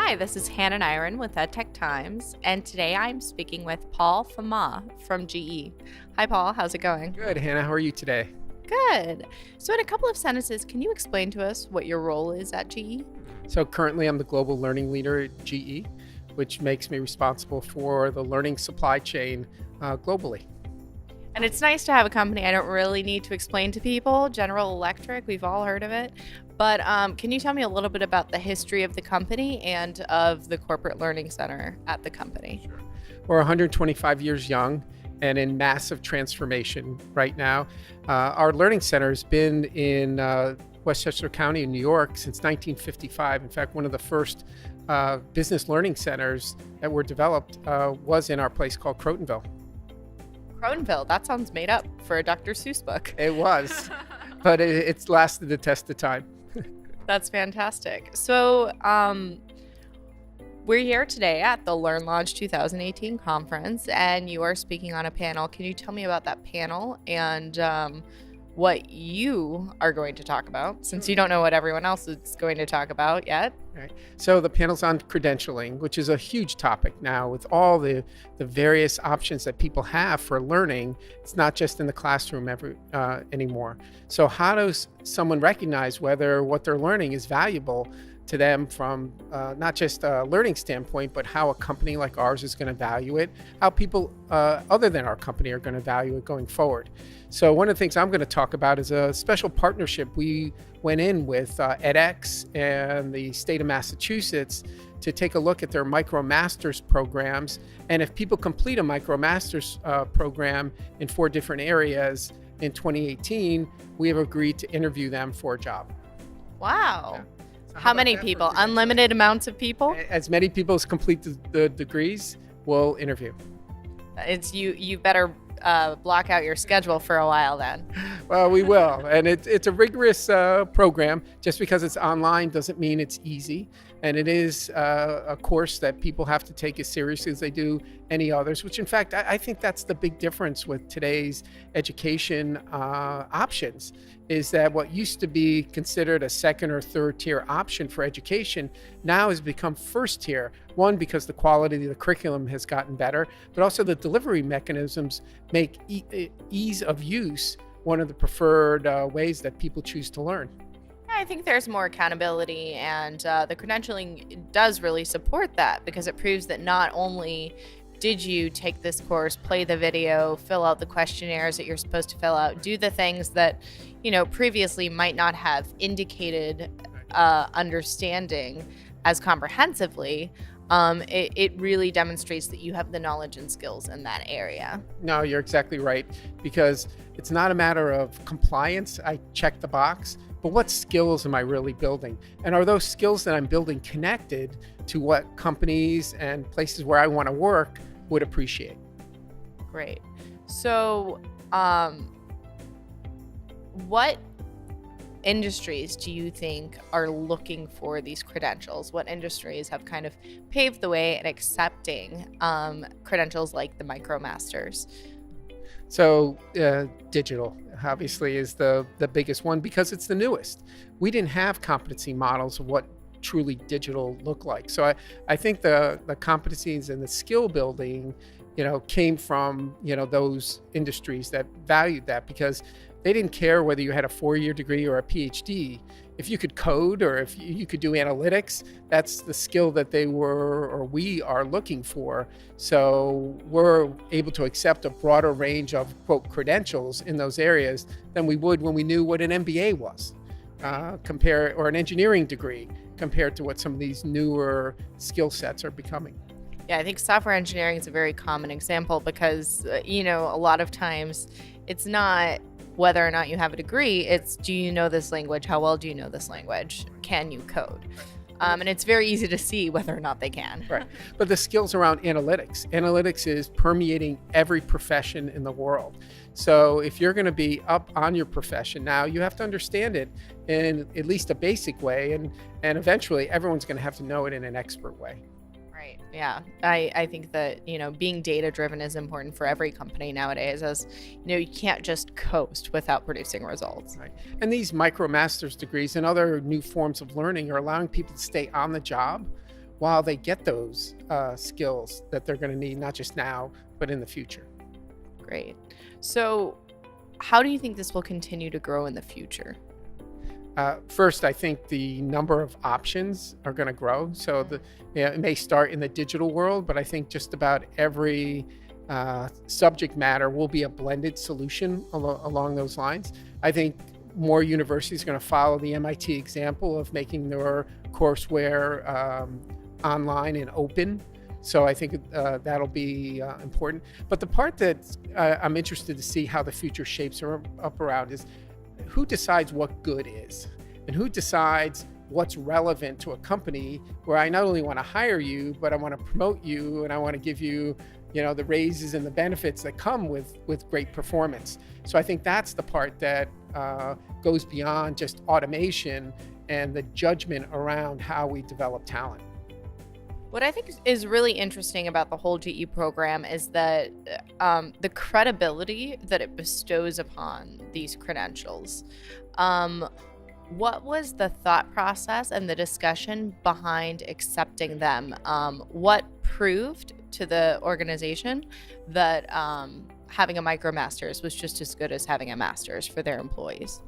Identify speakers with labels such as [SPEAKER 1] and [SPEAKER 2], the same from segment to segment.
[SPEAKER 1] Hi, this is Hannah Nyron with EdTech Times, and today I'm speaking with Paul Fama from GE. Hi, Paul. How's it going?
[SPEAKER 2] Good, Hannah. How are you today?
[SPEAKER 1] Good. So in a couple of sentences, can you explain to us what your role is at GE?
[SPEAKER 2] So currently I'm the global learning leader at GE, which makes me responsible for the learning supply chain globally.
[SPEAKER 1] And it's nice to have a company I don't really need to explain to people. General Electric, we've all heard of it. But can you tell me a little bit about the history of the company and of the Corporate Learning Center at the company?
[SPEAKER 2] Sure. We're 125 years young and in massive transformation right now. Our learning center has been in Westchester County in New York since 1955. In fact, one of the first business learning centers that were developed was in our place called Crotonville.
[SPEAKER 1] Crotonville, that sounds made up for a Dr. Seuss book.
[SPEAKER 2] It was, but it's lasted the test of time.
[SPEAKER 1] That's fantastic. So we're here today at the LearnLaunch 2018 conference, and you are speaking on a panel. Can you tell me about that panel and what you are going to talk about, since you don't know what everyone else is going to talk about yet?
[SPEAKER 2] Right. So the panel's on credentialing, which is a huge topic now with all the various options that people have for learning. It's not just in the classroom anymore. So how does someone recognize whether what they're learning is valuable to them from not just a learning standpoint, but how a company like ours is going to value it, how people other than our company are going to value it going forward. So one of the things I'm going to talk about is a special partnership we went in with edX and the state of Massachusetts to take a look at their MicroMasters programs. And if people complete a MicroMasters program in 4 different areas in 2018, we have agreed to interview them for a job.
[SPEAKER 1] Wow.
[SPEAKER 2] Yeah. So
[SPEAKER 1] how many people? Unlimited amounts of people?
[SPEAKER 2] As many people as complete the degrees, we'll interview.
[SPEAKER 1] It's you better block out your schedule for a while then.
[SPEAKER 2] Well, we will. And it's a rigorous program. Just because it's online doesn't mean it's easy. And it is a course that people have to take as seriously as they do any others, which in fact, I think that's the big difference with today's education options, is that what used to be considered a second or third tier option for education now has become first tier. One, because the quality of the curriculum has gotten better, but also the delivery mechanisms make ease of use one of the preferred ways that people choose to learn.
[SPEAKER 1] I think there's more accountability, and the credentialing does really support that, because it proves that not only did you take this course, play the video, fill out the questionnaires that you're supposed to fill out, do the things that, previously might not have indicated understanding as comprehensively, it really demonstrates that you have the knowledge and skills in that area.
[SPEAKER 2] No, you're exactly right, because it's not a matter of compliance. I check the box, but what skills am I really building? And are those skills that I'm building connected to what companies and places where I want to work would appreciate?
[SPEAKER 1] Great. So, what industries do you think are looking for these credentials? What industries have kind of paved the way in accepting credentials like the MicroMasters?
[SPEAKER 2] So digital obviously is the biggest one, because it's the newest. We didn't have competency models of what truly digital look like. So I think the competencies and the skill building, came from, those industries that valued that, because they didn't care whether you had a 4-year degree or a PhD. If you could code or if you could do analytics, that's the skill that we are looking for. So we're able to accept a broader range of, quote, credentials in those areas than we would when we knew what an MBA was, or an engineering degree, compared to what some of these newer skill sets are becoming.
[SPEAKER 1] Yeah, I think software engineering is a very common example, because, a lot of times it's not whether or not you have a degree, it's, do you know this language? How well do you know this language? Can you code? And it's very easy to see whether or not they can.
[SPEAKER 2] Right. But the skills around analytics is permeating every profession in the world. So if you're going to be up on your profession now, you have to understand it in at least a basic way. And eventually everyone's going to have to know it in an expert way.
[SPEAKER 1] Right. Yeah. I think that, being data driven is important for every company nowadays, as, you can't just coast without producing results.
[SPEAKER 2] Right. And these MicroMasters degrees and other new forms of learning are allowing people to stay on the job while they get those skills that they're going to need, not just now, but in the future.
[SPEAKER 1] Great. So how do you think this will continue to grow in the future?
[SPEAKER 2] First, I think the number of options are going to grow. So it may start in the digital world, but I think just about every subject matter will be a blended solution along those lines. I think more universities are going to follow the MIT example of making their courseware online and open. So I think that'll be important. But the part that I'm interested to see how the future shapes up around is who decides what good is, and who decides what's relevant to a company where I not only want to hire you, but I want to promote you, and I want to give you, the raises and the benefits that come with great performance. So I think that's the part that goes beyond just automation and the judgment around how we develop talent.
[SPEAKER 1] What I think is really interesting about the whole GE program is that the credibility that it bestows upon these credentials. What was the thought process and the discussion behind accepting them? What proved to the organization that having a MicroMasters was just as good as having a master's for their employees?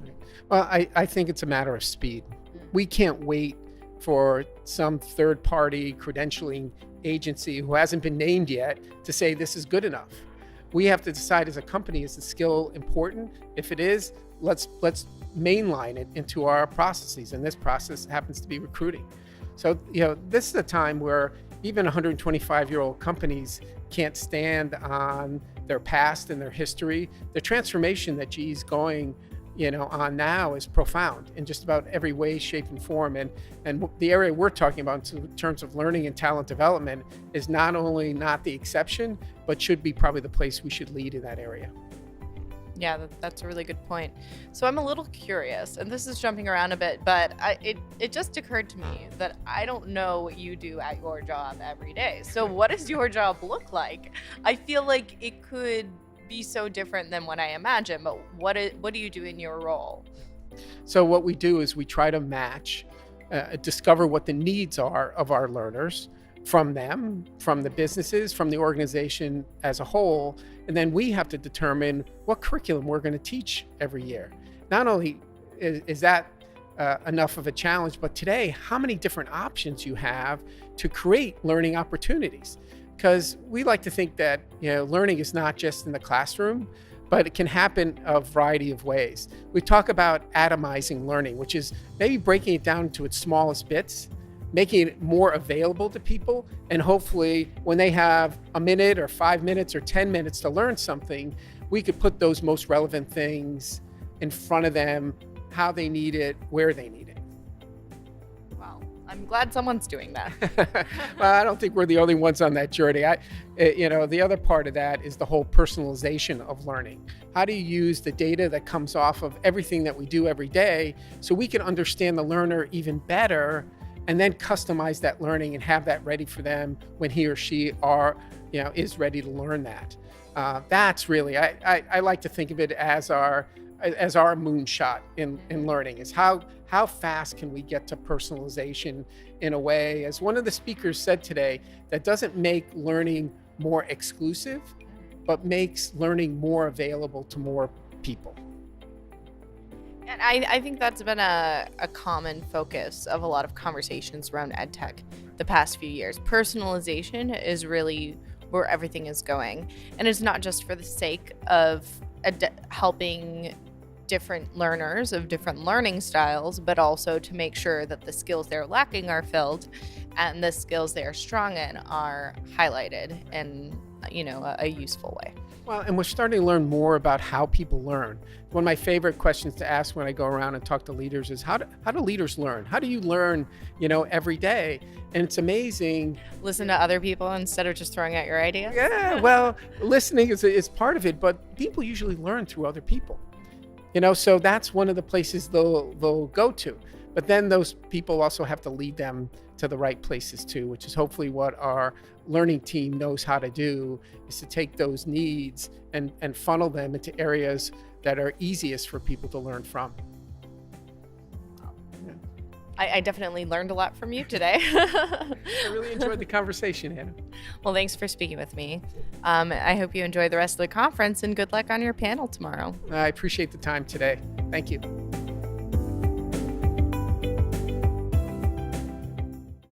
[SPEAKER 2] Well, I think it's a matter of speed. We can't wait for some third-party credentialing agency who hasn't been named yet to say this is good enough. We have to decide as a company, is the skill important? If it is, let's mainline it into our processes, and this process happens to be recruiting. So, this is a time where even 125-year-old companies can't stand on their past and their history. The transformation that GE is going on now is profound in just about every way, shape, and form. And the area we're talking about in terms of learning and talent development is not only not the exception, but should be probably the place we should lead in that area.
[SPEAKER 1] Yeah, that's a really good point. So I'm a little curious, and this is jumping around a bit, but it just occurred to me that I don't know what you do at your job every day. So what does your job look like? I feel like it could be so different than what I imagine, but what do you do in your role?
[SPEAKER 2] So what we do is we try to match, discover what the needs are of our learners from them, from the businesses, from the organization as a whole, and then we have to determine what curriculum we're going to teach every year. Not only is that enough of a challenge, but today, how many different options you have to create learning opportunities. Because we like to think that learning is not just in the classroom, but it can happen a variety of ways. We talk about atomizing learning, which is maybe breaking it down to its smallest bits, making it more available to people, and hopefully when they have a minute or 5 minutes or 10 minutes to learn something, we could put those most relevant things in front of them, how they need it, where they need it.
[SPEAKER 1] I'm glad someone's doing that.
[SPEAKER 2] Well, I don't think we're the only ones on that journey. The other part of that is the whole personalization of learning. How do you use the data that comes off of everything that we do every day so we can understand the learner even better, and then customize that learning and have that ready for them when he or she is ready to learn that. That's really, I like to think of it as our moonshot in learning, is how fast can we get to personalization in a way, as one of the speakers said today, that doesn't make learning more exclusive, but makes learning more available to more people.
[SPEAKER 1] And I think that's been a common focus of a lot of conversations around EdTech the past few years. Personalization is really where everything is going. And it's not just for the sake of helping different learners of different learning styles, but also to make sure that the skills they're lacking are filled and the skills they are strong in are highlighted in a useful way.
[SPEAKER 2] Well, and we're starting to learn more about how people learn. One of my favorite questions to ask when I go around and talk to leaders is how do leaders learn? How do you learn, every day? And it's amazing.
[SPEAKER 1] Listen to other people instead of just throwing out your ideas?
[SPEAKER 2] Yeah, well, listening is part of it, but people usually learn through other people. So that's one of the places they'll go to. But then those people also have to lead them to the right places too, which is hopefully what our learning team knows how to do, is to take those needs and funnel them into areas that are easiest for people to learn from.
[SPEAKER 1] I definitely learned a lot from you today.
[SPEAKER 2] I really enjoyed the conversation, Anna.
[SPEAKER 1] Well, thanks for speaking with me. I hope you enjoy the rest of the conference, and good luck on your panel tomorrow.
[SPEAKER 2] I appreciate the time today. Thank you.